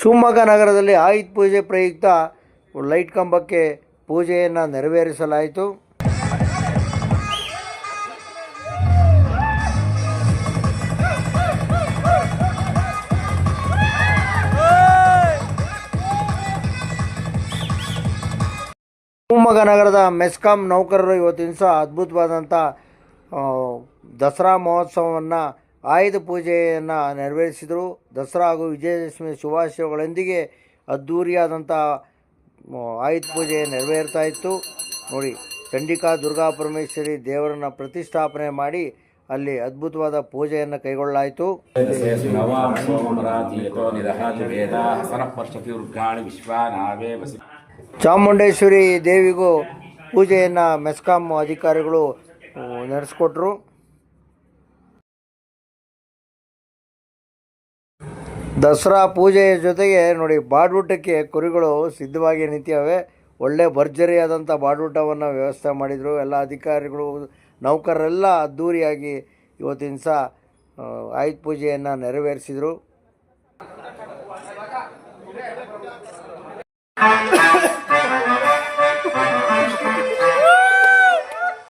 ಶಿವಮೊಗ್ಗ ನಗರದಲ್ಲಿ ಆಯುಧ ಪೂಜೆ ಪ್ರಯುಕ್ತ ಲೈಟ್ ಕಂಬಕ್ಕೆ ಪೂಜೆಯನ್ನು ನೆರವೇರಿಸಲಾಯಿತು. ಶಿವಮೊಗ್ಗ ನಗರದ ಮೆಸ್ಕಾಂ ನೌಕರರು ಇವತ್ತಿನ ದಿವಸ ಅದ್ಭುತವಾದಂಥ ದಸರಾ ಮಹೋತ್ಸವವನ್ನು ಆಯುಧ ಪೂಜೆಯನ್ನು ನೆರವೇರಿಸಿದರು. ದಸರಾ ಹಾಗೂ ವಿಜಯದಶಮಿ ಶುಭಾಶಯಗಳೊಂದಿಗೆ ಅದ್ಧೂರಿಯಾದಂಥ ಆಯುಧ ಪೂಜೆ ನೆರವೇರ್ತಾ ಇತ್ತು. ನೋಡಿ, ಚಂಡಿಕಾ ದುರ್ಗಾ ಪರಮೇಶ್ವರಿ ದೇವರನ್ನು ಪ್ರತಿಷ್ಠಾಪನೆ ಮಾಡಿ ಅಲ್ಲಿ ಅದ್ಭುತವಾದ ಪೂಜೆಯನ್ನು ಕೈಗೊಳ್ಳಲಾಯಿತು. ಚಾಮುಂಡೇಶ್ವರಿ ದೇವಿಗೂ ಪೂಜೆಯನ್ನು ಮೆಸ್ಕಾಂ ಅಧಿಕಾರಿಗಳು ನಡೆಸಿಕೊಟ್ರು. ದಸರಾ ಪೂಜೆಯ ಜೊತೆಗೆ ನೋಡಿ, ಬಾಡೂಟಕ್ಕೆ ಕುರಿಗಳು ಸಿದ್ಧವಾಗಿ ನಿಂತಿವೆ. ಒಳ್ಳೆ ಭರ್ಜರಿಯಾದಂಥ ಬಾಡೂಟವನ್ನು ವ್ಯವಸ್ಥೆ ಮಾಡಿದರು. ಎಲ್ಲ ಅಧಿಕಾರಿಗಳು, ನೌಕರರೆಲ್ಲ ಅದ್ಧೂರಿಯಾಗಿ ಇವತ್ತಿನ ದಿವಸ ಆಯುಧ ಪೂಜೆಯನ್ನು ನೆರವೇರಿಸಿದರು.